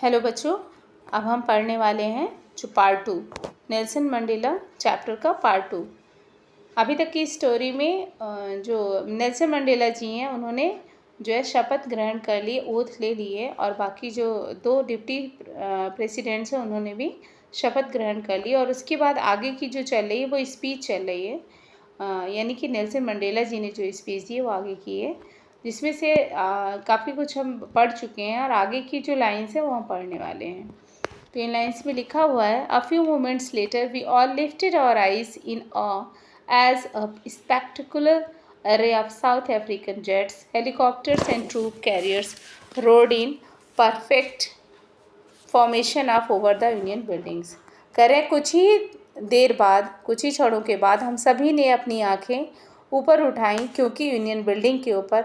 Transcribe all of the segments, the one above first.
Hello बच्चों, अब हम पढ़ने वाले हैं जो पार्ट 2 नेल्सन मंडेला चैप्टर का पार्ट 2। अभी तक की स्टोरी में जो नेल्सन मंडेला जी हैं उन्होंने जो है शपथ ग्रहण कर ली, ओथ ले लिए, और बाकी जो 2 डिप्टी प्रेसिडेंट्स हैं उन्होंने भी शपथ ग्रहण कर ली। और उसके बाद आगे की जो चल रही है वो स्पीच चल रही है, यानी कि नेल्सन मंडेला जी ने जो स्पीच दी है वो आगे की है, जिसमें से काफ़ी कुछ हम पढ़ चुके हैं और आगे की जो लाइन्स है वो हम पढ़ने वाले हैं। तो इन लाइन्स में लिखा हुआ है, a few moments later we all lifted our eyes in awe as a spectacular array of South African jets, helicopters and troop carriers rode in perfect formation of over the Union buildings। करें कुछ ही देर बाद, कुछ ही क्षणों के बाद हम सभी ने अपनी आंखें ऊपर उठाईं, क्योंकि यूनियन बिल्डिंग के ऊपर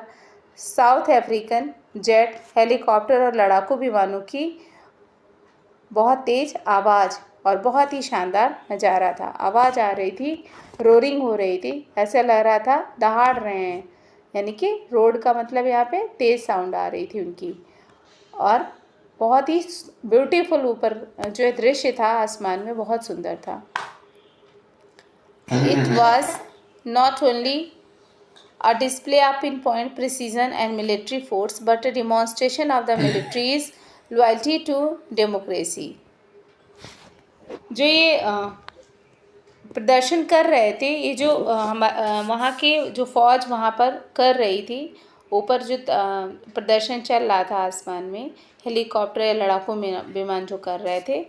साउथ अफ्रीकन जेट, हेलीकॉप्टर और लड़ाकू विमानों की बहुत तेज़ आवाज़ और बहुत ही शानदार नज़ारा था। आवाज़ आ रही थी, रोरिंग हो रही थी, ऐसा लग रहा था दहाड़ रहे हैं, यानी कि रोड का मतलब यहाँ पे तेज़ साउंड आ रही थी उनकी, और बहुत ही ब्यूटीफुल ऊपर जो दृश्य था आसमान में बहुत सुंदर था। It was not only a display of pinpoint precision and military force, but a demonstration of the military's loyalty to democracy। जो ये प्रदर्शन कर रहे थे, ये जो वहाँ के जो फौज वहाँ पर कर रही थी, ऊपर जो प्रदर्शन चल रहा था आसमान में, हेलीकॉप्टर या लड़ाकू विमान जो कर रहे थे,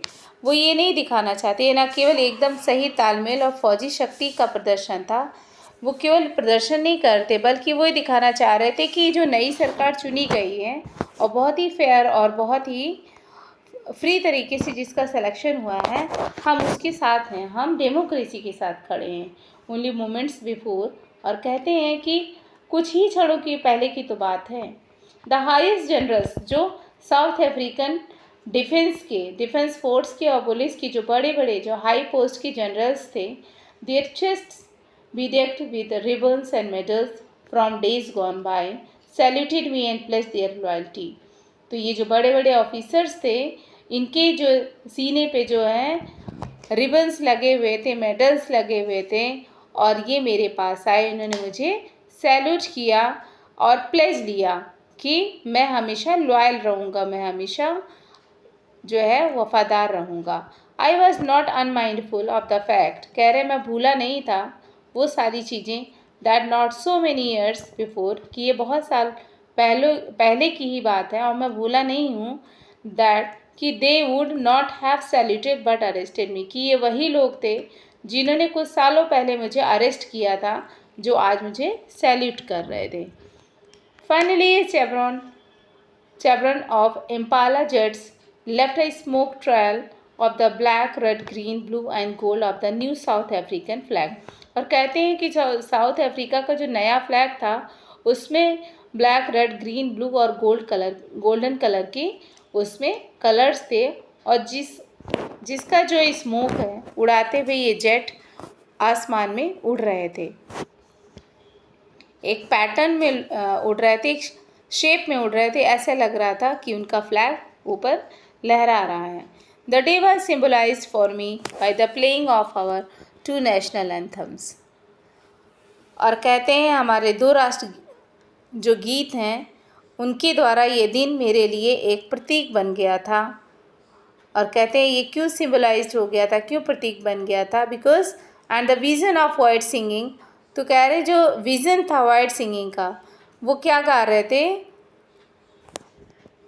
वो ये नहीं दिखाना चाहते, ये ना केवल एकदम सही तालमेल और फौजी शक्ति का प्रदर्शन था, वो केवल प्रदर्शन नहीं करते बल्कि वो ये दिखाना चाह रहे थे कि जो नई सरकार चुनी गई है और बहुत ही फेयर और बहुत ही फ्री तरीके से जिसका सिलेक्शन हुआ है, हम उसके साथ हैं, हम डेमोक्रेसी के साथ खड़े हैं। ओनली मोमेंट्स बिफोर, और कहते हैं कि कुछ ही क्षणों की पहले की तो बात है, द हाईएस्ट जनरल्स, जो साउथ अफ्रीकन डिफेंस फोर्स के और पुलिस की जो बड़े बड़े जो हाई पोस्ट के जनरल्स थे, there चेस्ट्स bedecked with ribbons and medals from days gone by, saluted me and pledged their loyalty। तो ये जो बड़े बड़े ऑफिसर्स थे, इनके जो सीने पे जो है रिबन्स लगे हुए थे, मेडल्स लगे हुए थे, और ये मेरे पास आए, इन्होंने मुझे सैल्यूट किया और प्लेज लिया कि मैं हमेशा लॉयल रहूँगा, मैं हमेशा जो है वफादार रहूँगा। आई was not unmindful of the fact, कह रहे मैं भूला नहीं था वो सारी चीज़ें, that not so many years before, कि ये बहुत साल पहले की ही बात है और मैं भूला नहीं हूँ, दैट कि they would not have saluted but arrested me, कि ये वही लोग थे जिन्होंने कुछ सालों पहले मुझे अरेस्ट किया था, जो आज मुझे सैल्यूट कर रहे थे। Finally chevron of Impala jets left a smoke trail of the black, red, green, blue and gold of the new South African flag। और कहते हैं कि साउथ अफ्रीका का जो नया फ्लैग था उसमें ब्लैक, रेड, ग्रीन, ब्लू और गोल्डन कलर के उसमें कलर्स थे, और जिसका जो स्मोक है उड़ाते हुए ये जेट आसमान में उड़ रहे थे, एक पैटर्न में उड़ रहे थे, एक शेप में उड़ रहे थे, ऐसे लग रहा था कि उनका फ्लैग ऊपर लहरा रहा है। The day was symbolized for me by the playing of our 2 national anthems. और कहते हैं हमारे 2 राष्ट्र जो गीत हैं उनके द्वारा ये दिन मेरे लिए एक प्रतीक बन गया था। और कहते हैं ये क्यों सिम्बलाइज्ड हो गया था, क्यों प्रतीक बन गया था, because and the vision of white singing, तो कह रहे जो विज़न था वाइट सिंगिंग का, वो क्या गा रहे थे,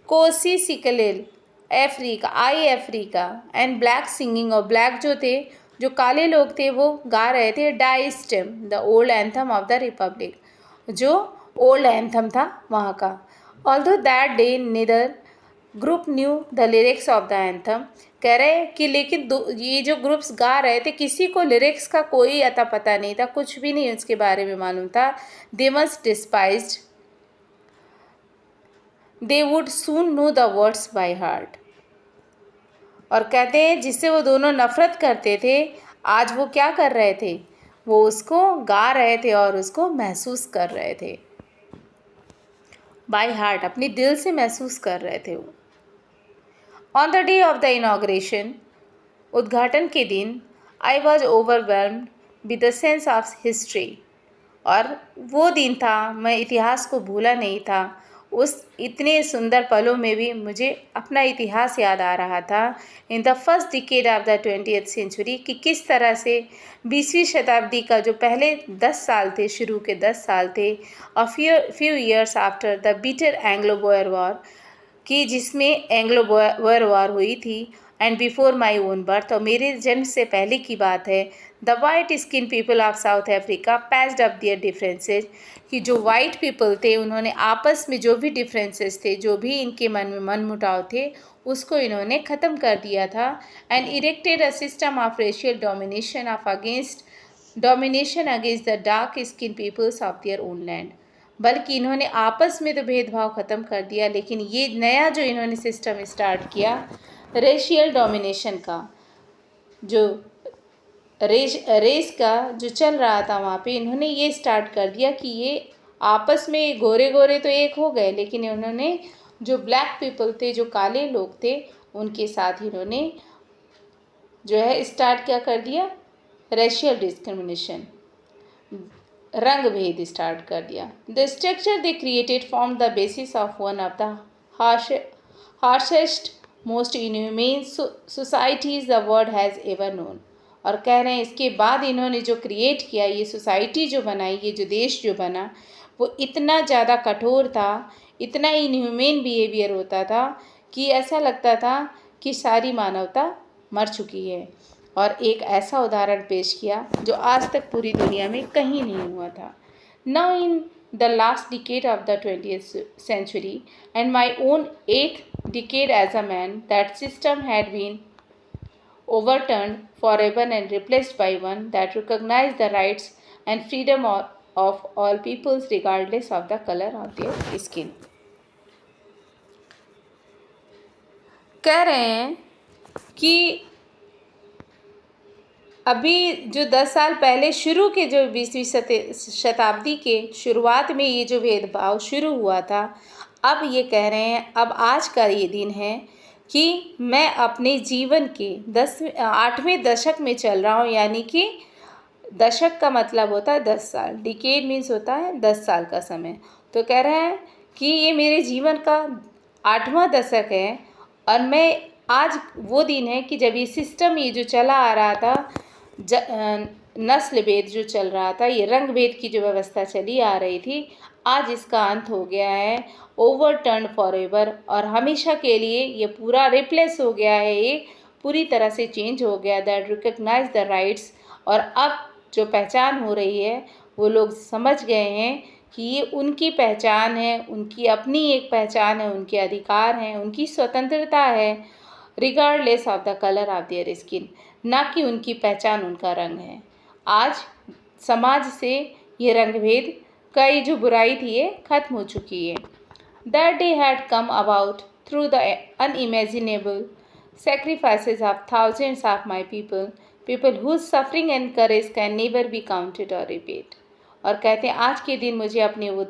Nkosi Sikelel' Africa and black singing, और ब्लैक जो थे, जो काले लोग थे, वो गा रहे थे Die Stem the old anthem of the republic, जो ओल्ड एंथम था वहाँ का। Although that day neither group knew the lyrics of the anthem, कह रहे कि लेकिन ये जो ग्रुप्स गा रहे थे किसी को लिरिक्स का कोई अता पता नहीं था, कुछ भी नहीं उसके बारे में मालूम था। They must डिस्पाइज्ड, they would soon know the words by heart. और कहते हैं जिससे वो दोनों नफ़रत करते थे, आज वो क्या कर रहे थे, वो उसको गा रहे थे और उसको महसूस कर रहे थे, बाय हार्ट, अपने दिल से महसूस कर रहे थे वो। On the day of the inauguration, उद्घाटन के दिन, I was overwhelmed with the sense of history, और वो दिन था, मैं इतिहास को भूला नहीं था। उस इतने सुंदर पलों में भी मुझे अपना इतिहास याद आ रहा था। In the first decade of the 20th century, कि किस तरह से 20वीं शताब्दी का जो पहले 10 साल थे, शुरू के 10 साल थे, a few years after the bitter Anglo Boer war, कि जिसमें एंग्लो बोयर वॉर हुई थी, and before my own birth, और मेरे जन्म से पहले की बात है, the white skin people of South Africa patched up their differences, कि जो वाइट पीपल थे उन्होंने आपस में जो भी डिफरेंसेस थे, जो भी इनके मन में मनमुटाव थे, उसको इन्होंने ख़त्म कर दिया था। And erected a system of racial domination against the dark skin peoples of their own land, बल्कि इन्होंने आपस में तो भेदभाव ख़त्म कर दिया, लेकिन ये नया जो इन्होंने सिस्टम स्टार्ट किया रेशियल डोमिनेशन का, जो रेस का जो चल रहा था वहाँ पे, इन्होंने ये स्टार्ट कर दिया कि ये आपस में गोरे गोरे तो एक हो गए, लेकिन इन्होंने जो ब्लैक पीपल थे, जो काले लोग थे, उनके साथ इन्होंने जो है स्टार्ट क्या कर दिया, रेशियल डिस्क्रिमिनेशन, रंग भेद स्टार्ट कर दिया। The structure they created form the basis of one of the harshest most inhumane societies the world has ever known, और कह रहे हैं इसके बाद इन्होंने जो क्रिएट किया, ये सोसाइटी जो बनाई, ये जो देश जो बना, वो इतना ज़्यादा कठोर था, इतना इनह्यूमेन बिहेवियर होता था कि ऐसा लगता था कि सारी मानवता मर चुकी है। और एक ऐसा उदाहरण पेश किया जो आज तक पूरी दुनिया में कहीं नहीं हुआ था। Now in the last decade of the 20th century and my own 8th decade as a man, that system had been overturned forever and replaced by one that recognized the rights and freedom of all peoples regardless of the color of their skin। कह रहे हैं कि अभी जो 10 साल पहले शुरू के जो 20वीं शताब्दी के शुरुआत में ये जो भेदभाव शुरू हुआ था, अब ये कह रहे हैं, अब आज का ये दिन है कि मैं अपने जीवन के 8वें दशक में चल रहा हूँ, यानी कि दशक का मतलब होता है 10 साल, डिकेड मीन्स होता है 10 साल का समय। तो कह रहे हैं कि ये मेरे जीवन का 8वां दशक है, और मैं आज वो दिन है कि जब ये सिस्टम ये जो चला आ रहा था, नस्ल भेद जो चल रहा था, ये रंग भेद की जो व्यवस्था चली आ रही थी, आज इसका अंत हो गया है, ओवरटर्न फॉरएवर, और हमेशा के लिए ये पूरा रिप्लेस हो गया है, ये पूरी तरह से चेंज हो गया, दैट रिकग्नाइज द राइट्स। और अब जो पहचान हो रही है, वो लोग समझ गए हैं कि ये उनकी पहचान है, उनकी अपनी एक पहचान है, उनके अधिकार हैं, उनकी स्वतंत्रता है, regardless of the colour of their skin, ना कि उनकी पहचान उनका रंग है। आज समाज से ये रंगभेद का ये जो बुराई थी, ये खत्म हो चुकी है। That day had come about through the unimaginable sacrifices of thousands of my people whose suffering and courage can never be counted or repaid। और कहते हैं आज के दिन मुझे अपने वो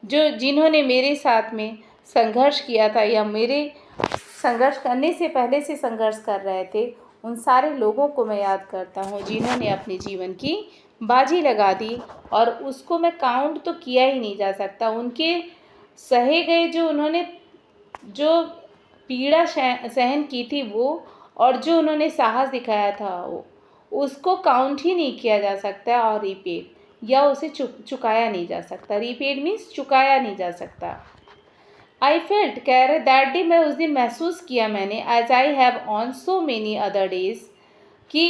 जिन्होंने मेरे साथ में संघर्ष किया था, या मेरे संघर्ष करने से पहले से संघर्ष कर रहे थे, उन सारे लोगों को मैं याद करता हूँ जिन्होंने अपने जीवन की बाजी लगा दी, और उसको मैं काउंट तो किया ही नहीं जा सकता। उनके सहे गए जो उन्होंने जो पीड़ा सहन की थी वो, और जो उन्होंने साहस दिखाया था, वो उसको काउंट ही नहीं किया जा सकता, और रीपेड या उसे चुकाया नहीं जा सकता। रीपेड मीन्स चुकाया नहीं जा सकता। आई फेल्ट, कह रहे दैट डे, मैं उस दिन महसूस किया मैंने, as I have on so many other days, कि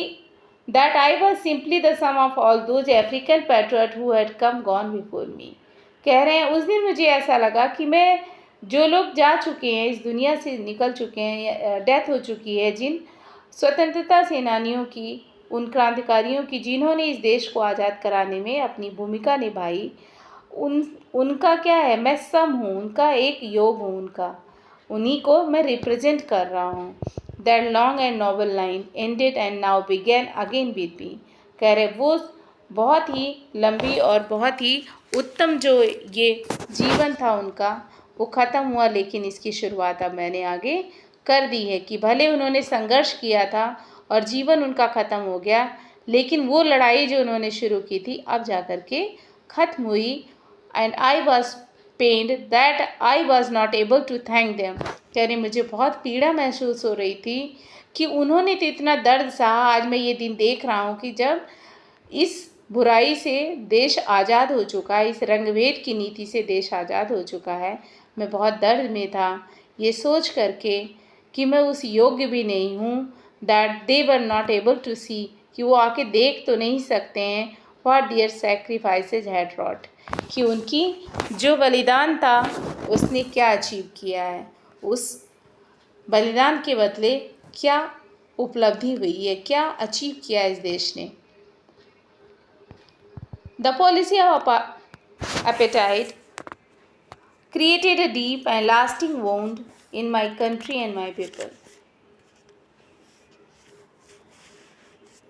that I was simply the sum of all those African patriots who had come gone before me. कह रहे हैं उस दिन मुझे ऐसा लगा कि मैं जो लोग जा चुके हैं, इस दुनिया से निकल चुके हैं, डेथ हो चुकी है, जिन स्वतंत्रता सेनानियों की, उन क्रांतिकारियों की जिन्होंने इस देश को आज़ाद कराने में अपनी भूमिका निभाई, उनका क्या है, मैं सम हूँ, उनका एक योग हूँ, उन्हीं को मैं रिप्रेजेंट कर रहा हूँ। That long and noble line ended and now begin again with me. कह रहे वो बहुत ही लंबी और बहुत ही उत्तम जो ये जीवन था उनका, वो ख़त्म हुआ, लेकिन इसकी शुरुआत अब मैंने आगे कर दी है कि भले उन्होंने संघर्ष किया था और जीवन उनका ख़त्म हो गया, लेकिन वो लड़ाई जो उन्होंने शुरू की थी अब जा कर के ख़त्म हुई। And I was pained that I was not able to thank them. कह रहे मुझे बहुत पीड़ा महसूस हो रही थी कि उन्होंने तो इतना दर्द सहा। आज मैं ये दिन देख रहा हूँ कि जब इस बुराई से देश आज़ाद हो चुका है, इस रंगभेद की नीति से देश आज़ाद हो चुका है। मैं बहुत दर्द में था ये सोच करके कि मैं उस योग्य भी नहीं हूँ, that they were not able to see, कि वो आके देख तो नहीं सकते हैं what their sacrifices had wrought, कि उनकी जो बलिदान था उसने क्या अचीव किया है, उस बलिदान के बदले क्या उपलब्धि हुई है, क्या अचीव किया है इस देश ने। The policy of apartheid created a deep and lasting wound in my country and my people.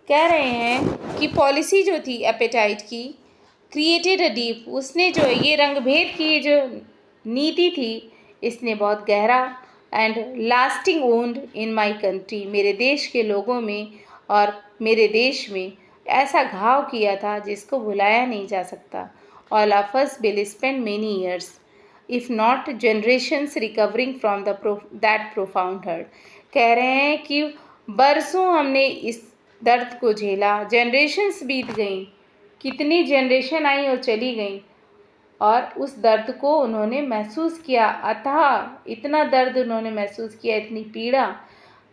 कह रहे हैं कि पॉलिसी जो थी एपेटाइट की, क्रिएटेड अ डीप, उसने जो ये रंगभेद की जो नीति थी इसने बहुत गहरा and lasting wound in my country, मेरे देश के लोगों में और मेरे देश में ऐसा घाव किया था जिसको भुलाया नहीं जा सकता। All of us will spend many years if not generations recovering from that profound hurt. कह रहे हैं कि बरसों हमने इस दर्द को झेला, जनरेशन्स बीत गईं, कितनी जनरेशन आई और चली गईं, और उस दर्द को उन्होंने महसूस किया। अतः इतना दर्द उन्होंने महसूस किया, इतनी पीड़ा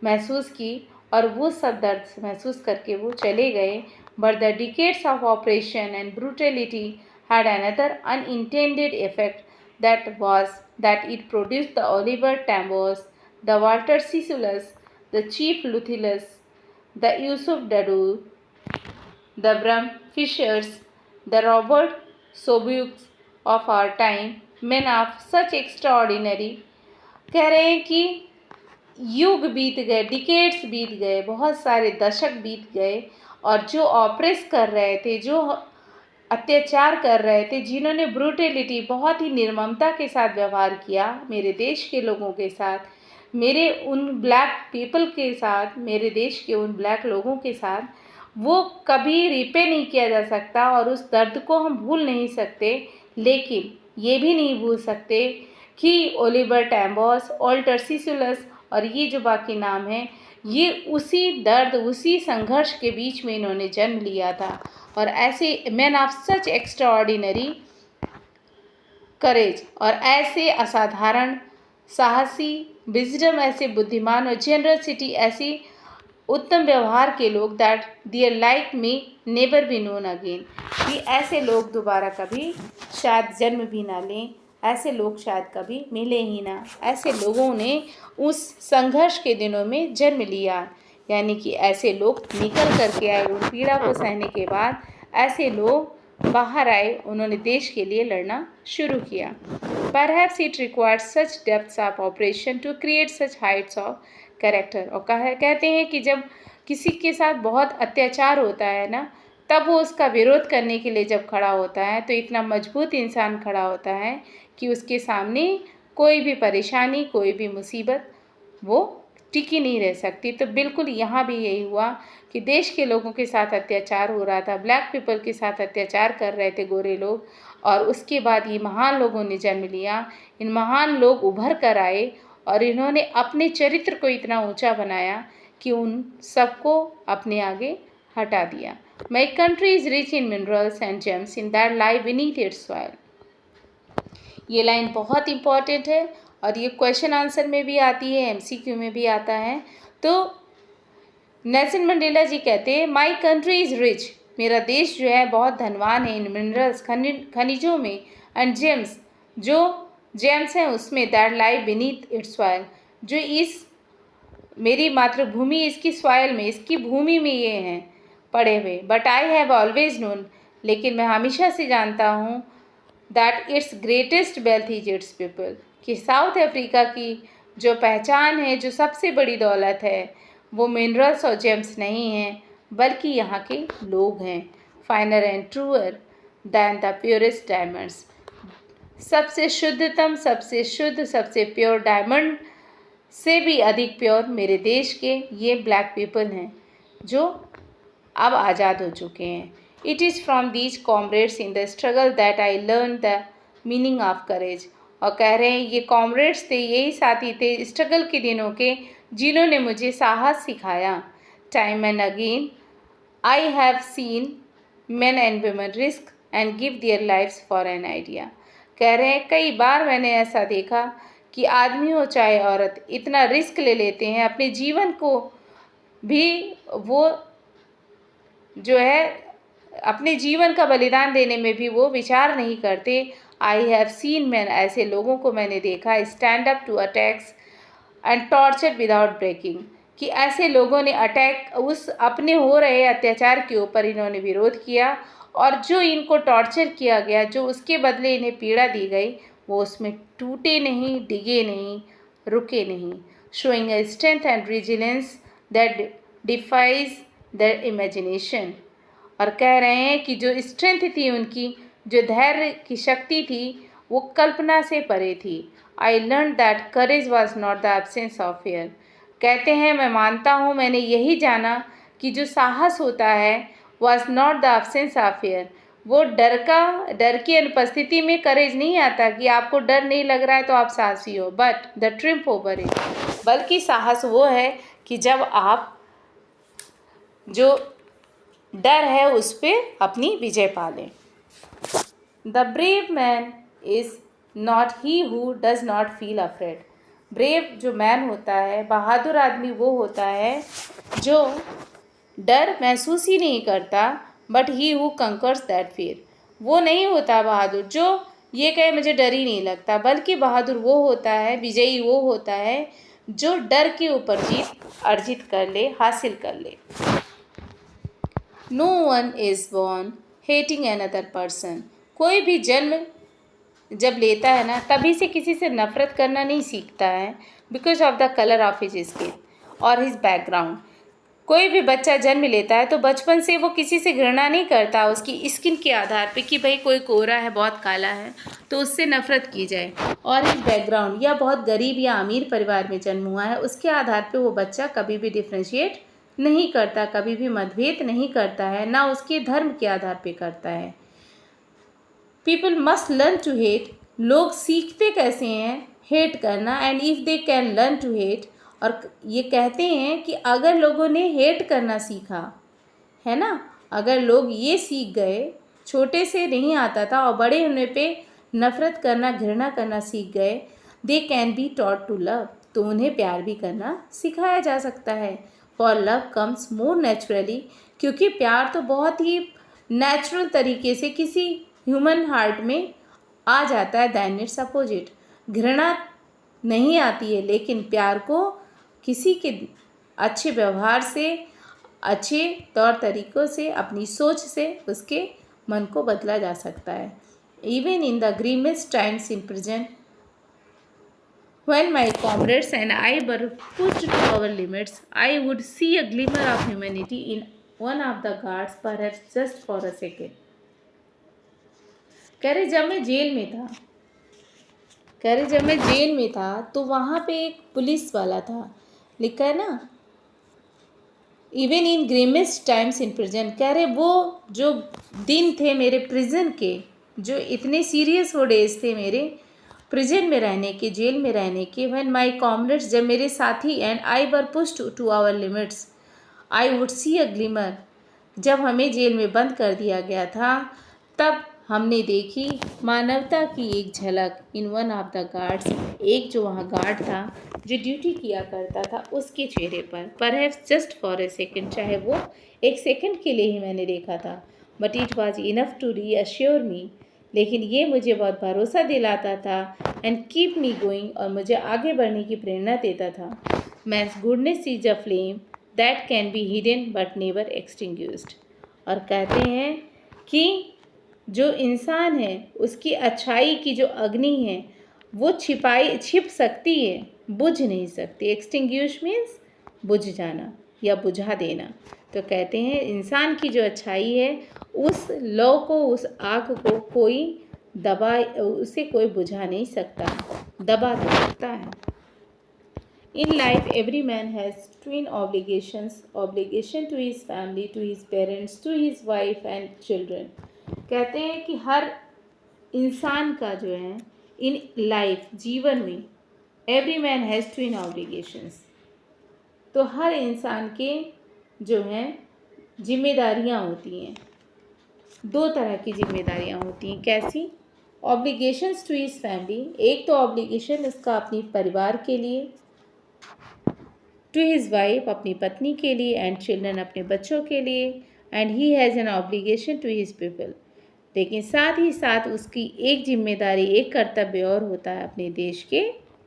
महसूस की, और वो सब दर्द महसूस करके वो चले गए। But the decades of operation and brutality had another unintended effect, that was that it produced the Oliver Tambos, the Walter Sissulus, the Chief Luthilus, the Yusuf Dadoo, the Bram Fishers, the Robert Sobuks of our time, men of such extraordinary। कह रहे हैं कि युग बीत गए, decades बीत गए, बहुत सारे दशक बीत गए, और जो ऑपरेस कर रहे थे, जो अत्याचार कर रहे थे, जिन्होंने ब्रूटलिटी, बहुत ही निर्ममता के साथ व्यवहार किया मेरे देश के लोगों के साथ, मेरे उन ब्लैक पीपल के साथ, मेरे देश के उन ब्लैक लोगों के साथ, वो कभी रिपे नहीं किया जा सकता और उस दर्द को हम भूल नहीं सकते। लेकिन ये भी नहीं भूल सकते कि ओलिवर टैम्बोस, ऑल्टर सिसुलस और ये जो बाकी नाम हैं, ये उसी दर्द, उसी संघर्ष के बीच में इन्होंने जन्म लिया था। और ऐसे मैन ऑफ सच एक्स्ट्राऑर्डिनरी करेज, और ऐसे असाधारण साहसी, विजडम, ऐसे बुद्धिमान और जनरसिटी, ऐसी उत्तम व्यवहार के लोग, that their like me never be known again, कि ऐसे लोग दोबारा कभी शायद जन्म भी ना लें, ऐसे लोग शायद कभी मिले ही ना। ऐसे लोगों ने उस संघर्ष के दिनों में जन्म लिया, यानी कि ऐसे लोग निकल करके आए उन पीड़ा को सहने के बाद, ऐसे लोग बाहर आए, उन्होंने देश के लिए लड़ना शुरू किया। Perhaps it required such depths of operation to create such heights of character। और कहते हैं कि जब किसी के साथ बहुत अत्याचार होता है ना, तब वो उसका विरोध करने के लिए जब खड़ा होता है तो इतना मजबूत इंसान खड़ा होता है कि उसके सामने कोई भी परेशानी, कोई भी मुसीबत वो टिकी नहीं रह सकती। तो बिल्कुल यहाँ भी यही हुआ कि देश के लोगों के साथ अत्याचार हो रहा था, ब्लैक पीपल के साथ अत्याचार कर रहे थे गोरे लोग, और उसके बाद ये महान लोगों ने जन्म लिया। इन महान लोग उभर कर आए और इन्होंने अपने चरित्र को इतना ऊंचा बनाया कि उन सबको अपने आगे हटा दिया। My country is rich in minerals and James in that lie beneath it's soil. ये लाइन बहुत इम्पॉर्टेंट है और ये क्वेश्चन आंसर में भी आती है, एमसीक्यू में भी आता है। तो नेल्सन मंडेला जी कहते हैं, माई कंट्री इज़ रिच, मेरा देश जो है बहुत धनवान है, इन मिनरल्स, खनिजों में, एंड जेम्स, जो जेम्स हैं उसमें, that lie beneath it's soil, जो इस मेरी मातृभूमि, इसकी सॉइल में, इसकी भूमि में ये हैं पड़े हुए। But I have always known, लेकिन मैं हमेशा से जानता हूँ, that it's greatest wealth is it's people, कि साउथ अफ्रीका की जो पहचान है, जो सबसे बड़ी दौलत है, वो मिनरल्स और जेम्स नहीं हैं, बल्कि यहाँ के लोग हैं। Finer and truer than the purest diamonds, सबसे शुद्धतम, सबसे शुद्ध, सबसे प्योर डायमंड से भी अधिक प्योर मेरे देश के ये ब्लैक पीपल हैं जो अब आज़ाद हो चुके हैं। It is from these comrades in the struggle that I learn the meaning of courage. और कह रहे हैं ये कॉमरेड्स थे, यही साथी थे स्ट्रगल के दिनों के, जिन्होंने मुझे साहस सिखाया। Time and again I have seen men and women risk and give their lives for an idea। कह रहे हैं कई बार मैंने ऐसा देखा कि आदमी हो चाहे औरत इतना रिस्क ले लेते हैं, अपने जीवन को भी वो जो है अपने जीवन का बलिदान देने में भी वो विचार नहीं करते। आई हैव सीन मैन, ऐसे लोगों को मैंने देखा, stand up to attacks and torture without breaking, कि ऐसे लोगों ने अटैक उस अपने हो रहे अत्याचार के ऊपर इन्होंने विरोध किया, और जो इनको टॉर्चर किया गया, जो उसके बदले इन्हें पीड़ा दी गई, वो उसमें टूटे नहीं, डिगे नहीं, रुके नहीं। Showing a strength and resilience that defies there imagination. और कह रहे हैं कि जो स्ट्रेंथ थी उनकी, जो धैर्य की शक्ति थी, वो कल्पना से परे थी। I learn that courage was not the absence of fair. कहते हैं मैं मानता हूँ, मैंने यही जाना कि जो साहस होता है was not the absence of fair, वो डर की अनुपस्थिति में करेज नहीं आता कि आपको डर नहीं लग रहा है तो आप साहसी हो, but the triumph over it, बल्कि साहस वो है कि जब आप जो डर है उस पर अपनी विजय पा लें। The brave man is not he who does not feel afraid. Brave जो मैन होता है, बहादुर आदमी वो होता है जो डर महसूस ही नहीं करता, but he who conquers that fear. वो नहीं होता बहादुर जो ये कहे मुझे डर ही नहीं लगता, बल्कि बहादुर वो होता है, विजयी वो होता है जो डर के ऊपर जीत अर्जित कर ले, हासिल कर ले। No one is born hating another person. कोई भी जन्म जब लेता है ना, तभी से किसी से नफरत करना नहीं सीखता है, because of the colour of his skin और हिज बैकग्राउंड। कोई भी बच्चा जन्म लेता है तो बचपन से वो किसी से घृणा नहीं करता उसकी स्किन के आधार पे कि भाई कोई कोरा है, बहुत काला है, तो उससे नफरत की जाए, और इस बैकग्राउंड या बहुत गरीब या अमीर परिवार में जन्म हुआ है, उसके आधार पे वो बच्चा कभी भी डिफ्रेंशिएट नहीं करता, कभी भी मतभेद नहीं करता है, ना उसके धर्म के आधार पे करता है। People must learn to hate. लोग सीखते कैसे हैं हेट करना, and if they can learn to hate. और ये कहते हैं कि अगर लोगों ने हेट करना सीखा है ना, अगर लोग ये सीख गए, छोटे से नहीं आता था और बड़े होने पे नफ़रत करना, घृणा करना सीख गए, they can be taught to love, तो उन्हें प्यार भी करना सिखाया जा सकता है। For love comes more naturally, क्योंकि प्यार तो बहुत ही नेचुरल तरीके से किसी ह्यूमन हार्ट में आ जाता है, दैन इट्स अपोजिट। घृणा नहीं आती है, लेकिन प्यार को किसी के अच्छे व्यवहार से, अच्छे तौर तरीक़ों से, अपनी सोच से उसके मन को बदला जा सकता है। Even in the grimmest times in present when my comrades and I were pushed to our limits, I would see a glimmer of humanity in one of the guards, perhaps just for a second। कह रहे जब मैं jail में था तो वहाँ पे एक पुलिस वाला था, लिखा है ना, even in grimmest times in prison. कह रहे वो जो दिन थे मेरे प्रिजन के, जो इतने सीरियस वो डेज थे मेरे प्रिजन में रहने के, जेल में रहने के, व्हेन माई कॉमरेड्स, जब मेरे साथी and I were pushed to our limits, I would see a glimmer. जब हमें जेल में बंद कर दिया गया था, तब हमने देखी मानवता की एक झलक in one of the guards, एक जो वहाँ गार्ड था जो ड्यूटी किया करता था, उसके चेहरे पर। Perhaps just for a second, चाहे वो एक सेकंड के लिए ही मैंने देखा था, but it was enough to reassure me, लेकिन ये मुझे बहुत भरोसा दिलाता था, एंड कीप मी गोइंग, और मुझे आगे बढ़ने की प्रेरणा देता था। Man's goodness is a flame that can be hidden but never extinguished. और कहते हैं कि जो इंसान है उसकी अच्छाई की जो अग्नि है वो छिप सकती है, बुझ नहीं सकती। एक्सटिंग्विश मीन्स बुझ जाना या बुझा देना। तो कहते हैं इंसान की जो अच्छाई है उस लौ को, उस आग को उसे कोई बुझा नहीं सकता, दबा तो सकता है। In life, every man has twin obligations, obligation to his family, to his parents, to his wife and children. कहते हैं कि हर इंसान का जो है इन लाइफ जीवन में every man has twin obligations, तो हर इंसान के जो हैं जिम्मेदारियां होती हैं, दो तरह की जिम्मेदारियां होती हैं। कैसी? ऑब्लिगेशंस टू हिज फैमिली, एक तो ऑब्लिगेशन उसका अपनी परिवार के लिए, टू हिज वाइफ अपनी पत्नी के लिए, एंड चिल्ड्रन अपने बच्चों के लिए, and he has an obligation to his people. लेकिन साथ ही साथ उसकी एक जिम्मेदारी, एक कर्तव्य और होता है अपने देश के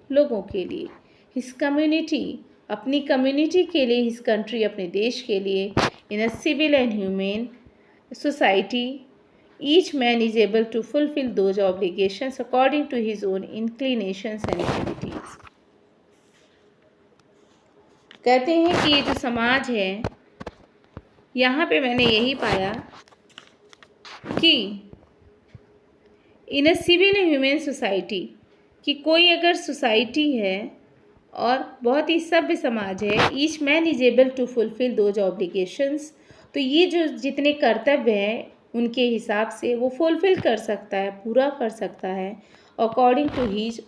लोगों के लिए, हिज कम्युनिटी अपनी कम्युनिटी के लिए, हिज कंट्री अपने देश के लिए, in a civil and humane society each man is able to fulfil those obligations according to his own inclinations and abilities. कहते हैं कि ये जो समाज है, यहाँ पे मैंने यही पाया कि in a civil and human society, कि कोई अगर सोसाइटी है और बहुत ही सभ्य समाज है, each man is able to fulfil those obligations, तो ये जो जितने कर्तव्य हैं उनके हिसाब से वो फुलफिल कर सकता है, पूरा कर सकता है, according to his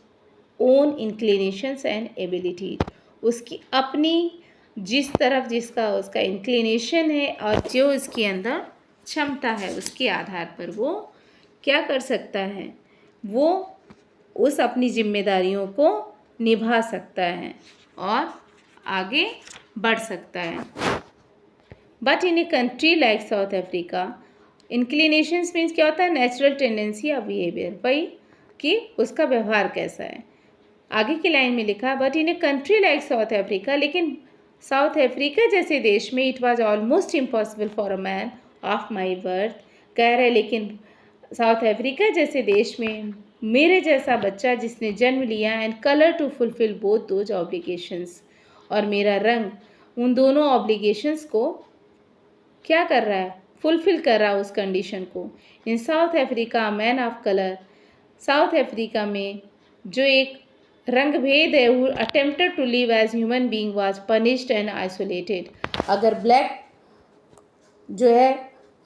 own inclinations and abilities, उसकी अपनी जिस तरफ जिसका उसका इंक्लिनेशन है और जो इसके अंदर क्षमता है उसके आधार पर वो क्या कर सकता है, वो उस अपनी जिम्मेदारियों को निभा सकता है और आगे बढ़ सकता है। But in a country like south Africa, inclinations means क्या होता है? नेचुरल टेंडेंसी या बिहेवियर, वही कि उसका व्यवहार कैसा है। आगे की लाइन में लिखा, but in a country like south Africa, लेकिन साउथ अफ्रीका जैसे देश में it was almost impossible for a man of my birth, कह रहे लेकिन साउथ अफ्रीका जैसे देश में मेरे जैसा बच्चा जिसने जन्म लिया and colour to fulfil both those obligations, और मेरा रंग उन दोनों ऑब्लिगेशंस को क्या कर रहा है? फुलफिल कर रहा है उस कंडीशन को। In South Africa man of colour, South Africa में जो एक रंग भेद है, who attempted to live as human being was punished and isolated. अगर ब्लैक जो है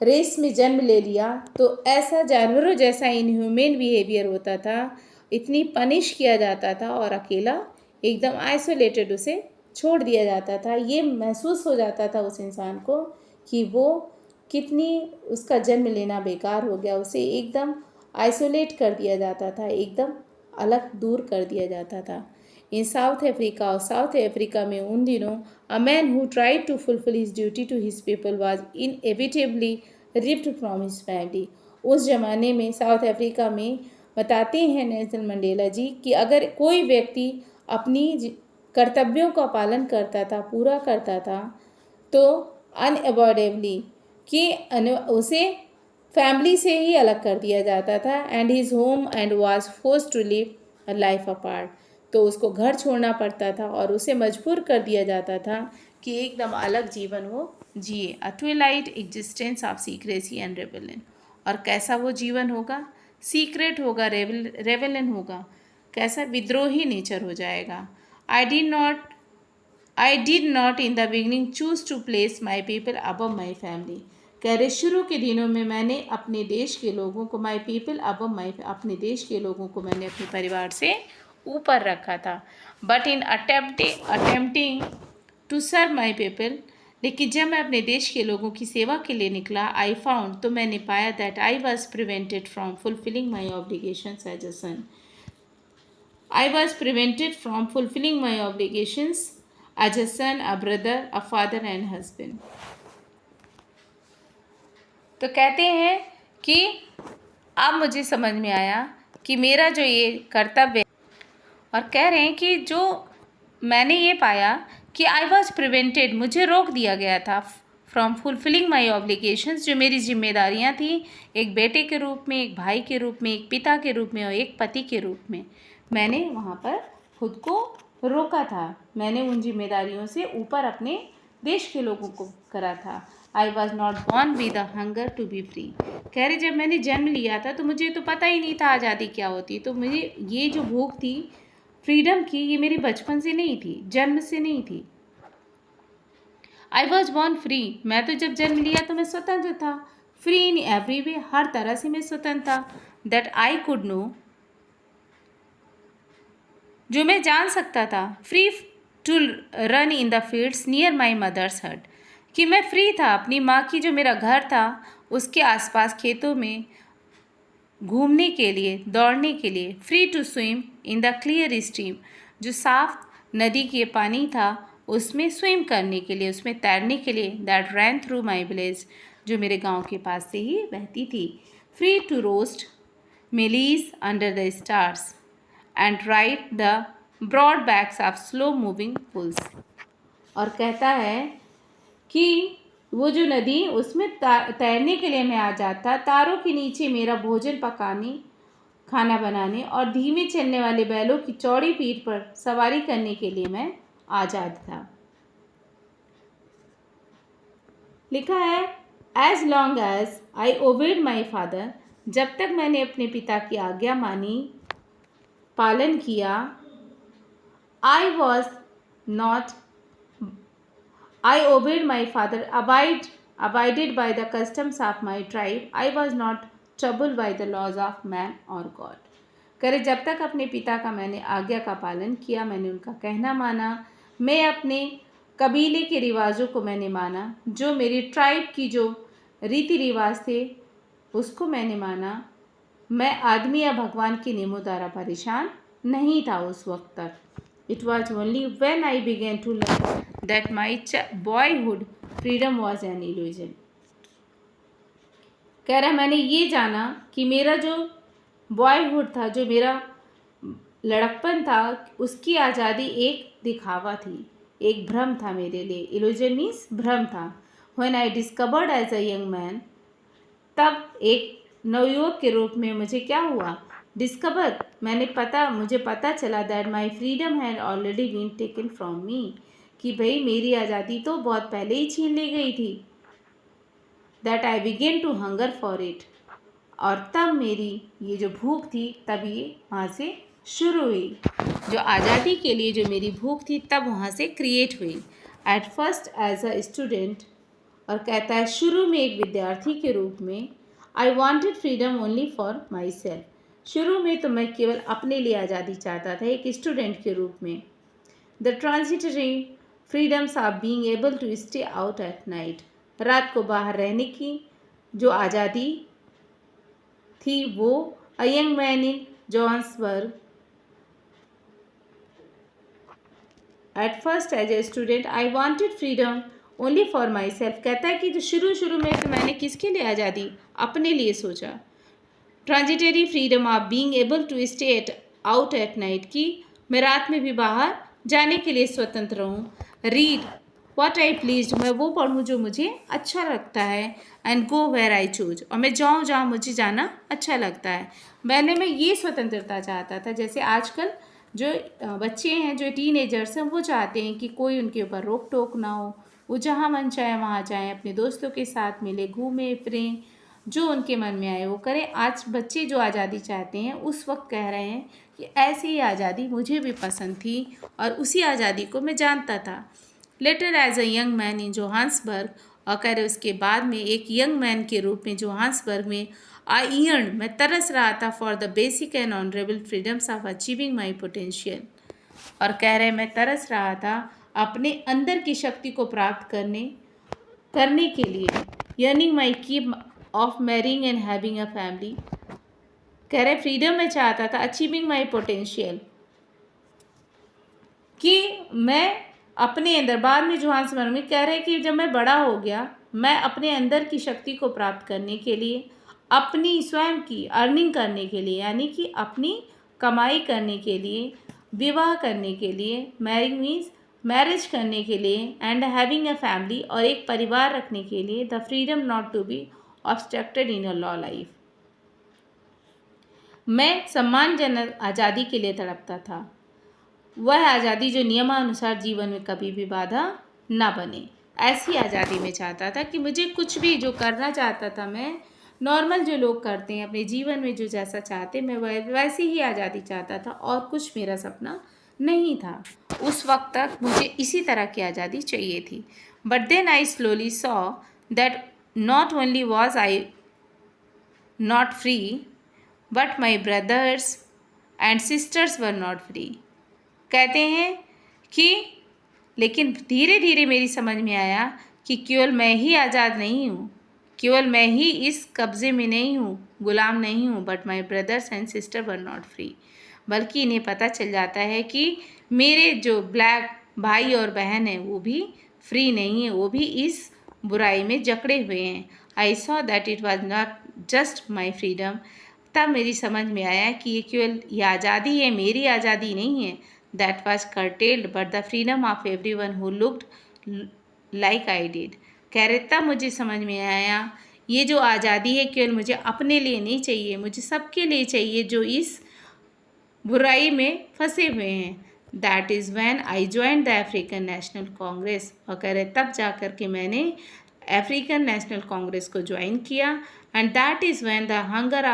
रेस में जन्म ले लिया तो ऐसा जानवरों जैसा इनह्यूमन बिहेवियर होता था, इतनी पनिश किया जाता था और अकेला एकदम आइसोलेटेड उसे छोड़ दिया जाता था। ये महसूस हो जाता था उस इंसान को कि वो कितनी उसका जन्म लेना बेकार हो गया, उसे एकदम आइसोलेट कर दिया जाता था, एकदम अलग दूर कर दिया जाता था। इन साउथ अफ्रीका, और साउथ अफ्रीका में उन दिनों a man who tried to fulfil his duty to his people was inevitably ripped from his family. उस ज़माने में साउथ अफ्रीका में बताते हैं नेल्सन मंडेला जी कि अगर कोई व्यक्ति अपनी कर्तव्यों का पालन करता था, पूरा करता था, तो अनअवॉइडेबली कि उसे फैमिली से ही अलग कर दिया जाता था, and his home and was forced to live a life apart, तो उसको घर छोड़ना पड़ता था और उसे मजबूर कर दिया जाता था कि एकदम अलग जीवन वो जिए, a twilight existence of secrecy and rebellion. और कैसा वो जीवन होगा? सीक्रेट होगा, रेबेलियन होगा, कैसा? विद्रोही नेचर हो जाएगा। I did not in the beginning choose to place my people above my family. कह रहे शुरू के दिनों में मैंने अपने देश के लोगों को, माई पीपल अबव माई, अपने देश के लोगों को मैंने अपने परिवार से ऊपर रखा था। But in attempting to serve my people, लेकिन जब मैं अपने देश के लोगों की सेवा के लिए निकला, आई फाउंड, तो मैंने पाया that I was prevented from fulfilling my obligations as a son. I was prevented from fulfilling my obligations as a son, a brother, a father and husband. तो कहते हैं कि अब मुझे समझ में आया कि मेरा जो ये कर्तव्य, और कह रहे हैं कि जो मैंने ये पाया कि आई वॉज प्रिवेंटेड, मुझे रोक दिया गया था, फ्रॉम फुलफिलिंग माई ऑब्लिगेशंस, जो मेरी जिम्मेदारियाँ थी एक बेटे के रूप में, एक भाई के रूप में, एक पिता के रूप में और एक पति के रूप में, मैंने वहाँ पर खुद को रोका था। मैंने उन जिम्मेदारियों से ऊपर अपने देश के लोगों को करा था। I was not born with the hunger to be free. कह रहे जब मैंने जन्म लिया था तो मुझे तो पता ही नहीं था आज़ादी क्या होती, तो मुझे ये जो भूख थी फ्रीडम की ये मेरी बचपन से नहीं थी, जन्म से नहीं थी। आई वॉज बॉर्न फ्री, मैं तो जब जन्म लिया तो मैं स्वतंत्र था। फ्री इन एवरी वे, हर तरह से मैं स्वतंत्र था। दैट आई कुड नो, जो मैं जान सकता था। Free to run in the fields near my mother's hut, कि मैं फ्री था अपनी माँ की जो मेरा घर था उसके आसपास खेतों में घूमने के लिए, दौड़ने के लिए। Free to swim in the clear stream, जो साफ नदी के पानी था उसमें स्विम करने के लिए, उसमें तैरने के लिए। That ran through my village, जो मेरे गांव के पास से ही बहती थी। Free to roast mealies under the stars and ride the broad backs of slow moving bulls. और कहता है कि वो जो नदी उसमें तैरने के लिए मैं आ जाता, तारों के नीचे मेरा भोजन पकाने, खाना बनाने और धीमे चलने वाले बैलों की चौड़ी पीठ पर सवारी करने के लिए मैं आज़ाद था। लिखा है as long as I obeyed my father, जब तक मैंने अपने पिता की आज्ञा मानी, पालन किया। आई was not I obeyed my father, abided by the customs of my tribe. I was not troubled by the laws of man or God. करे जब तक अपने पिता का मैंने आज्ञा का पालन किया, मैंने उनका कहना माना, मैं अपने कबीले के रिवाजों को मैंने माना, जो मेरी ट्राइब की जो रीति रिवाज थे उसको मैंने माना। मैं आदमी या भगवान के नियमों द्वारा परेशान नहीं था उस वक्त तक। It was only when I began to learn that my boyhood freedom was an illusion. कह रहा मैंने ये जाना कि मेरा जो बॉयहुड था, जो मेरा लड़कपन था, उसकी आज़ादी एक दिखावा थी, एक भ्रम था मेरे लिए। इल्यूजन मीन्स भ्रम था। When I discovered as a young man, तब एक नवयुवक के रूप में मुझे क्या हुआ? डिस्कवर, मुझे पता चला that my freedom had already been taken from me, कि भाई मेरी आज़ादी तो बहुत पहले ही छीन ली गई थी। That I began to hunger for it, और तब मेरी ये जो भूख थी तब ये वहाँ से शुरू हुई। जो आज़ादी के लिए जो मेरी भूख थी तब वहाँ से क्रिएट हुई। At first as a student, और कहता है शुरू में एक विद्यार्थी के रूप में, आई wanted freedom only for my self, शुरू में तो मैं केवल अपने लिए आज़ादी चाहता था, एक स्टूडेंट के रूप में। The transitory freedoms of being able to stay out at night, रात को बाहर रहने की जो आज़ादी थी वो। A young man in Johannesburg, at first as a student I wanted freedom only for my self, कहता है कि जो शुरू में तो मैंने किसके लिए आज़ादी? अपने लिए सोचा। Transitory freedom of being able to stay out at night, की मैं रात में भी बाहर जाने के लिए स्वतंत्र हूँ। रीड व्हाट आई प्लीज, मैं वो पढ़ूँ जो मुझे अच्छा लगता है। And go where I choose, और मैं जाऊँ जहाँ मुझे जाना अच्छा लगता है। मैं ये स्वतंत्रता चाहता था। जैसे आजकल जो बच्चे हैं, जो टीनेजर्स हैं, वो चाहते हैं कि कोई उनके ऊपर रोक टोक ना हो, वो जहाँ मन चाहे वहाँ जाएँ, अपने दोस्तों के साथ मिले, घूमें फिरें, जो उनके मन में आए वो करें। आज बच्चे जो आज़ादी चाहते हैं उस वक्त कह रहे हैं कि ऐसी ही आज़ादी मुझे भी पसंद थी और उसी आज़ादी को मैं जानता था। Later as a young man in Johannesburg, और कह रहे उसके बाद में एक यंग मैन के रूप में जोहान्सबर्ग में, आई ईयर्न, मैं तरस रहा था for the basic and honourable freedoms of achieving my potential, और कह रहे मैं तरस रहा था अपने अंदर की शक्ति को प्राप्त करने के लिए। यर्निंग माई की of marrying and having a family, कह रहे फ्रीडम में चाहता था। अचीविंग माई पोटेंशियल, कि मैं अपने अंदर, बाद में जोहान्सबर्ग में कह रहे कि जब मैं बड़ा हो गया, मैं अपने अंदर की शक्ति को प्राप्त करने के लिए, अपनी स्वयं की अर्निंग करने के लिए, यानी कि अपनी कमाई करने के लिए, विवाह करने के लिए, मैरिंग मीन्स मैरिज करने के लिए, एंड हैविंग अ फैमिली, और एक परिवार रखने के लिए, the freedom not to be obstructed in your law life, मैं सम्मानजनक आज़ादी के लिए तड़पता था। वह आज़ादी जो नियमानुसार जीवन में कभी भी बाधा ना बने, ऐसी आज़ादी में चाहता था कि मुझे कुछ भी जो करना चाहता था मैं नॉर्मल जो लोग करते हैं अपने जीवन में जो जैसा चाहते, मैं वैसी ही आज़ादी चाहता था और कुछ मेरा सपना नहीं था। उस वक्त तक मुझे इसी तरह की आज़ादी चाहिए थी। But then I slowly saw that not only was I not free but my brothers and sisters were not free. कहते हैं कि लेकिन धीरे धीरे मेरी समझ में आया कि केवल मैं ही आज़ाद नहीं हूँ, केवल मैं ही इस कब्ज़े में नहीं हूँ, गुलाम नहीं हूँ, but my brothers and sister were not free. बल्कि इन्हें पता चल जाता है कि मेरे जो ब्लैक भाई और बहन हैं वो भी फ्री नहीं है, वो भी इस बुराई में जकड़े हुए हैं। I saw that it was not just my freedom. तब मेरी समझ में आया कि ये केवल ये आज़ादी है, मेरी आज़ादी नहीं है। That was curtailed but the freedom of everyone who looked like I did। कह रहे तब मुझे समझ में आया ये जो आज़ादी है केवल मुझे अपने लिए नहीं चाहिए, मुझे सबके लिए चाहिए जो इस बुराई में फंसे हुए हैं। That is when I join the African national Congress. और कह रहे तब जा कर के मैंने अफ्रीकन नेशनल कांग्रेस को ज्वाइन किया। And that is when the hunger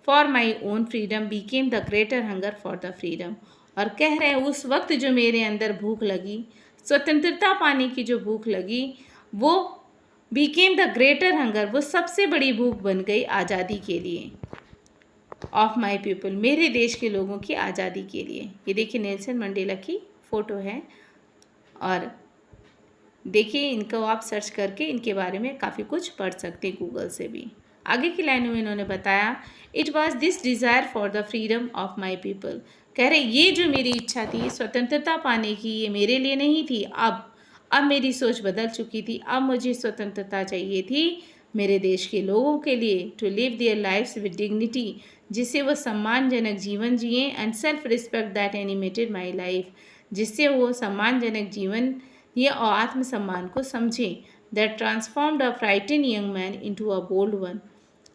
for my own freedom became the greater hunger for the freedom. और कह रहे हैं उस वक्त जो मेरे अंदर भूख लगी, स्वतंत्रता पाने की जो भूख लगी, वो बिकेम द ग्रेटर हंगर, वो सबसे बड़ी भूख बन गई आज़ादी के लिए। ऑफ माई पीपल, मेरे देश के लोगों की आज़ादी के लिए। ये देखिए नेल्सन मंडेला की फ़ोटो है और देखिए इनको आप सर्च करके इनके बारे में काफ़ी कुछ पढ़ सकते हैं गूगल से भी। आगे की लाइन में इन्होंने बताया it was this desire for the freedom of my people. कह रहे ये जो मेरी इच्छा थी स्वतंत्रता पाने की, ये मेरे लिए नहीं थी। अब मेरी सोच बदल चुकी थी। अब मुझे स्वतंत्रता चाहिए थी मेरे देश के लोगों के लिए, to live their lives with dignity, जिससे वो सम्मानजनक जीवन जिए, and self respect that animated my life, जिससे वो सम्मानजनक जीवन ये और आत्मसम्मान को समझें। That transformed a frightened young man into a bold one.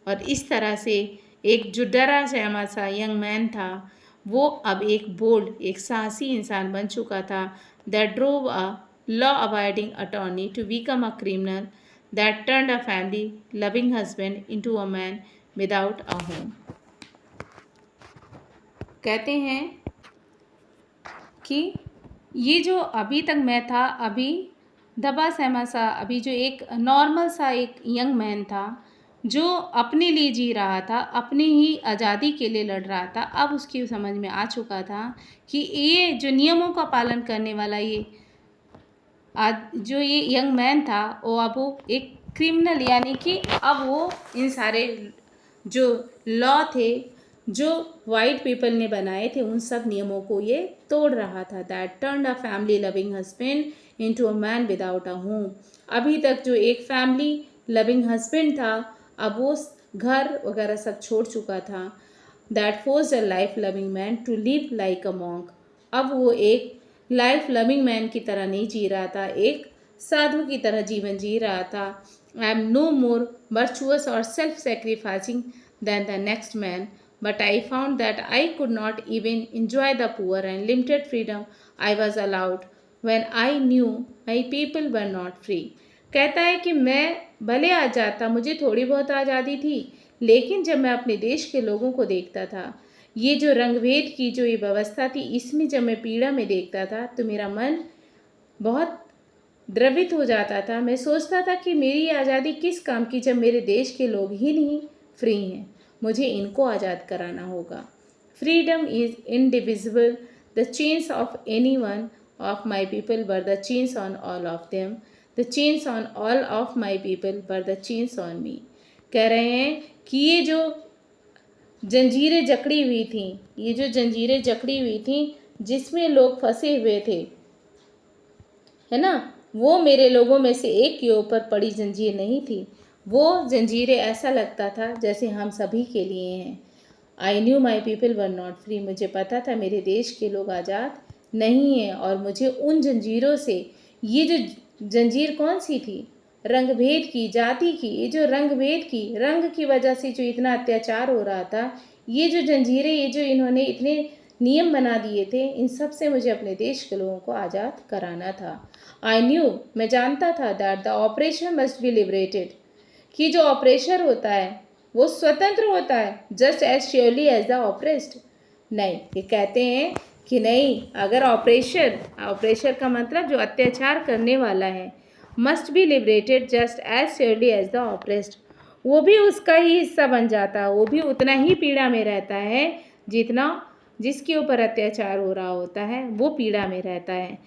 और इस तरह से एक जो डरा सहमा सा यंग मैन था वो अब एक बोल्ड, एक साहसी इंसान बन चुका था। That drove a law abiding attorney to become a criminal, that turned a family loving husband into a man without a home. कहते हैं कि ये जो अभी तक मैं था, अभी दबा सहमा सा, अभी जो एक नॉर्मल सा एक यंग मैन था जो अपने लिए जी रहा था, अपनी ही आज़ादी के लिए लड़ रहा था, अब उसकी समझ में आ चुका था कि ये जो नियमों का पालन करने वाला ये आज जो ये यंग मैन था वो अब वो एक क्रिमिनल, यानी कि अब वो इन सारे जो लॉ थे जो वाइट पीपल ने बनाए थे उन सब नियमों को ये तोड़ रहा था। That turned a family loving husband into a man without a home. अभी तक जो एक फैमिली लविंग हस्बैंड था अब वो घर वगैरह सब छोड़ चुका था। That forced a life loving man to live like a monk. अब वो एक लाइफ लविंग मैन की तरह नहीं जी रहा था, एक साधु की तरह जीवन जी रहा था। I am no more virtuous और self sacrificing than the next man, but I found that I could not even enjoy the poor and limited freedom I was allowed when I knew my people were not free। कहता है कि मैं भले आज़ाद था, मुझे थोड़ी बहुत आज़ादी थी, लेकिन जब मैं अपने देश के लोगों को देखता था, ये जो रंगभेद की जो ये व्यवस्था थी, इसमें जब मैं पीड़ा में देखता था तो मेरा मन बहुत द्रवित हो जाता था। मैं सोचता था कि मेरी आज़ादी किस काम की जब मेरे देश के लोग ही नहीं फ्री हैं, मुझे इनको आज़ाद कराना होगा। Freedom is indivisible, the chains of any one of my people were the chains on all of them, the chains on all of my people were the chains on me. कह रहे हैं कि ये जो जंजीरें जकड़ी हुई थी, ये जो जंजीरें जकड़ी हुई थी जिसमें लोग फंसे हुए थे, है ना, वो मेरे लोगों में से एक के ऊपर पड़ी जंजीर नहीं थी। वो जंजीरें ऐसा लगता था जैसे हम सभी के लिए हैं। I knew my people were not free. मुझे पता था मेरे देश के लोग आज़ाद नहीं हैं और मुझे उन जंजीरों से, ये जो जंजीर कौन सी थी, रंगभेद की, जाति की, ये जो रंगभेद की, रंग की वजह से जो इतना अत्याचार हो रहा था, ये जो जंजीरें, ये जो इन्होंने इतने नियम बना दिए थे, इन सब से मुझे अपने देश के लोगों को आज़ाद कराना था। आई न्यू, मैं जानता था that the operation must be liberated, कि जो ऑपरेशन होता है वो स्वतंत्र होता है, just as surely as the oppressed. नहीं, ये कहते हैं कि नहीं, अगर ऑपरेशर का मतलब जो अत्याचार करने वाला है, must be liberated just as surely as the oppressed, वो भी उसका ही हिस्सा बन जाता है, वो भी उतना ही पीड़ा में रहता है जितना जिसके ऊपर अत्याचार हो रहा होता है वो पीड़ा में रहता है।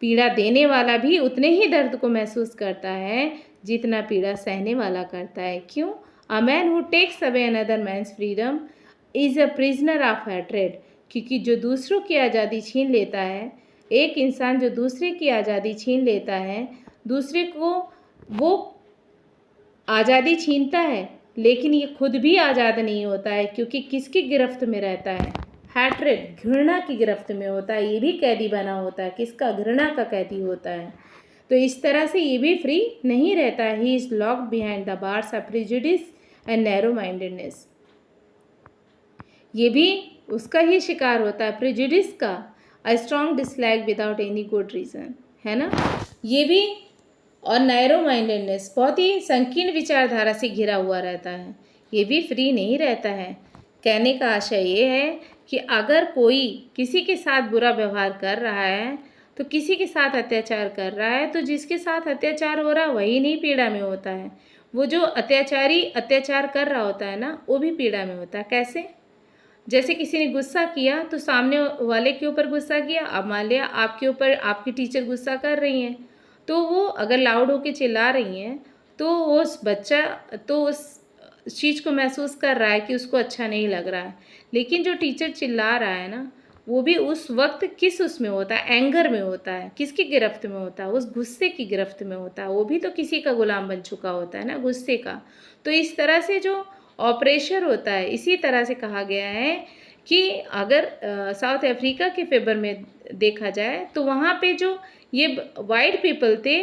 पीड़ा देने वाला भी उतने ही दर्द को महसूस करता है जितना पीड़ा सहने वाला करता है। क्यों? A man who takes away another man's freedom is a prisoner of hatred, क्योंकि जो दूसरों की आज़ादी छीन लेता है, एक इंसान जो दूसरे की आज़ादी छीन लेता है, दूसरे को वो आज़ादी छीनता है, लेकिन ये खुद भी आज़ाद नहीं होता है, क्योंकि किसकी गिरफ्त में रहता है? हैट्रेड, घृणा की गिरफ्त में होता है। ये भी कैदी बना होता है, किसका? घृणा का कैदी होता है। तो इस तरह से ये भी फ्री नहीं रहता है। He is locked behind the bars of prejudice and narrow mindedness. ये भी उसका ही शिकार होता है, प्रेजुडिस का, a strong dislike without any good reason, है ना। ये भी, और नैरो माइंडेडनेस, बहुत ही संकीर्ण विचारधारा से घिरा हुआ रहता है, ये भी फ्री नहीं रहता है। कहने का आशय ये है कि अगर कोई किसी के साथ बुरा व्यवहार कर रहा है, तो किसी के साथ अत्याचार कर रहा है, तो जिसके साथ अत्याचार हो रहा है वही नहीं पीड़ा में होता है, वो जो अत्याचारी अत्याचार कर रहा होता है ना, वो भी पीड़ा में होता है। कैसे? जैसे किसी ने गुस्सा किया तो सामने वाले के ऊपर गुस्सा किया, अब मान लिया आपके ऊपर आपकी टीचर गुस्सा कर रही हैं, तो वो अगर लाउड होके चिल्ला रही हैं, तो उस बच्चा तो उस चीज़ को महसूस कर रहा है कि उसको अच्छा नहीं लग रहा है, लेकिन जो टीचर चिल्ला रहा है ना, वो भी उस वक्त किस उसमें होता है? एंगर में होता है। किसकी गिरफ्त में होता है? उस गुस्से की गिरफ्त में होता है। वो भी तो किसी का गुलाम बन चुका होता है ना, गुस्से का। तो इस तरह से जो ऑपरेशर होता है, इसी तरह से कहा गया है कि अगर साउथ अफ्रीका के फेवर में देखा जाए, तो वहाँ पे जो ये वाइट पीपल थे,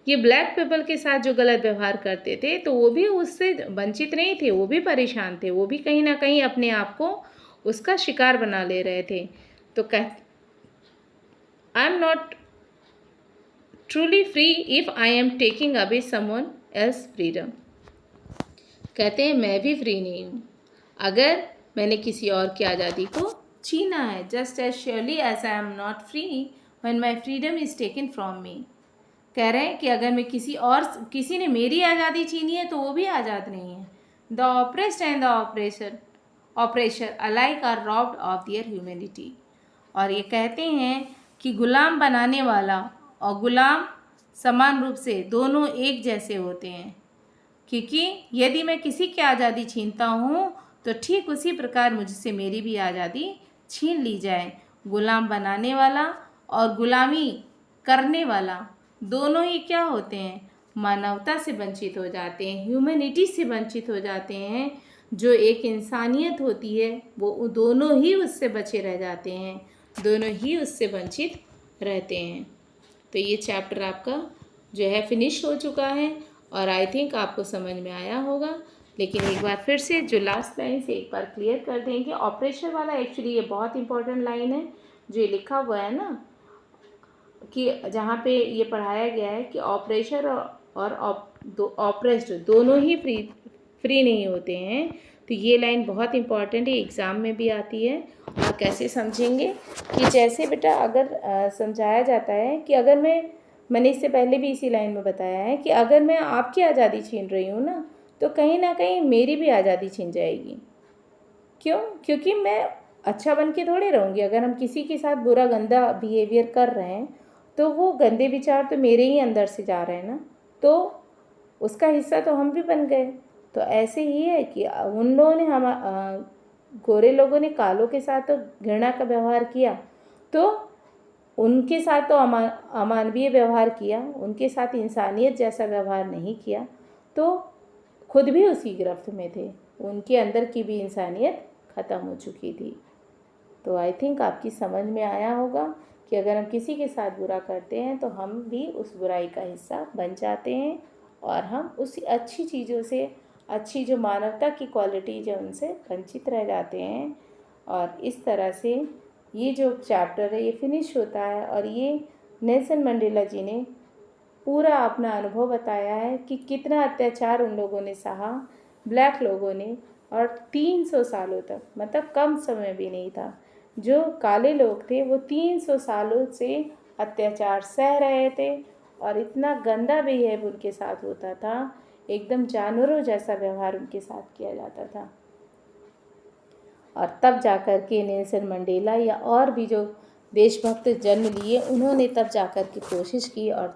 ये ब्लैक पीपल के साथ जो गलत व्यवहार करते थे, तो वो भी उससे वंचित नहीं थे, वो भी परेशान थे, वो भी कहीं ना कहीं अपने आप को उसका शिकार बना ले रहे थे। तो आई am not truly free if I am taking away someone else freedom. कहते हैं मैं भी फ्री नहीं हूँ अगर मैंने किसी और की आज़ादी को छीना है। Just as surely as I am not free when my freedom is taken from me. कह रहे हैं कि अगर मैं किसी ने मेरी आज़ादी छीनी है तो वो भी आज़ाद नहीं है। The oppressed and the oppressor alike are robbed of their humanity. और ये कहते हैं कि गुलाम बनाने वाला और गुलाम समान रूप से दोनों एक जैसे होते हैं, क्योंकि यदि मैं किसी की आज़ादी छीनता हूँ तो ठीक उसी प्रकार मुझसे मेरी भी आज़ादी छीन ली जाए। गुलाम बनाने वाला और गुलामी करने वाला दोनों ही क्या होते हैं? मानवता से वंचित हो जाते हैं, ह्यूमैनिटी से वंचित हो जाते हैं। जो एक इंसानियत होती है वो दोनों ही उससे बचे रह जाते हैं, दोनों ही उससे वंचित रहते हैं। तो ये चैप्टर आपका जो है फिनिश हो चुका है और आई थिंक आपको समझ में आया होगा। लेकिन एक बार फिर से जो लास्ट लाइन से एक बार क्लियर कर देंगे। ऑपरेशन वाला एक्चुअली ये बहुत इंपॉर्टेंट लाइन है जो ये लिखा हुआ है ना, कि जहाँ पे ये पढ़ाया गया है कि ऑपरेशर और ऑपरेस्ड दोनों ही फ्री नहीं होते हैं। तो ये लाइन बहुत इंपॉर्टेंट है, एग्ज़ाम में भी आती है। और कैसे समझेंगे कि जैसे बेटा अगर समझाया जाता है कि अगर मैंने इससे पहले भी इसी लाइन में बताया है कि अगर मैं आपकी आज़ादी छीन रही हूँ ना, तो कहीं ना कहीं मेरी भी आज़ादी छीन जाएगी। क्यों? क्योंकि मैं अच्छा बन के थोड़े रहूँगी। अगर हम किसी के साथ बुरा गंदा बिहेवियर कर रहे हैं तो वो गंदे विचार तो मेरे ही अंदर से जा रहे हैं ना, तो उसका हिस्सा तो हम भी बन गए। तो ऐसे ही है कि उन लोगों ने गोरे लोगों ने कालों के साथ तो घृणा का व्यवहार किया, तो उनके साथ तो अमानवीय व्यवहार किया, उनके साथ इंसानियत जैसा व्यवहार नहीं किया, तो खुद भी उसी गिरफ्त में थे, उनके अंदर की भी इंसानियत ख़त्म हो चुकी थी। तो आई थिंक आपकी समझ में आया होगा कि अगर हम किसी के साथ बुरा करते हैं तो हम भी उस बुराई का हिस्सा बन जाते हैं और हम उसी अच्छी चीज़ों से, अच्छी जो मानवता की क्वालिटीज है उनसे वंचित रह जाते हैं। और इस तरह से ये जो चैप्टर है ये फिनिश होता है और ये नेल्सन मंडेला जी ने पूरा अपना अनुभव बताया है कि कितना अत्याचार उन लोगों ने सहा ब्लैक लोगों ने, और 300 सालों तक, मतलब कम समय भी नहीं था, जो काले लोग थे वो 300 सालों से अत्याचार सह रहे थे और इतना गंदा बिहेव उनके साथ होता था, एकदम जानवरों जैसा व्यवहार उनके साथ किया जाता था। और तब जाकर के नेल्सन मंडेला या और भी जो देशभक्त जन्म लिए, उन्होंने तब जाकर के कोशिश की और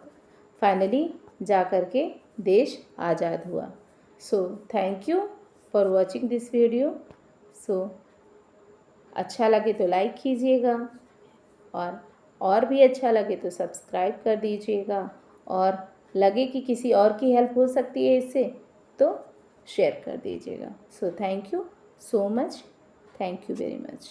फाइनली जाकर के देश आज़ाद हुआ। So thank you for watching this video. सो अच्छा लगे तो लाइक कीजिएगा, और भी अच्छा लगे तो सब्सक्राइब कर दीजिएगा, और लगे कि किसी और की हेल्प हो सकती है इससे तो शेयर कर दीजिएगा। सो thank you so much, thank you very much.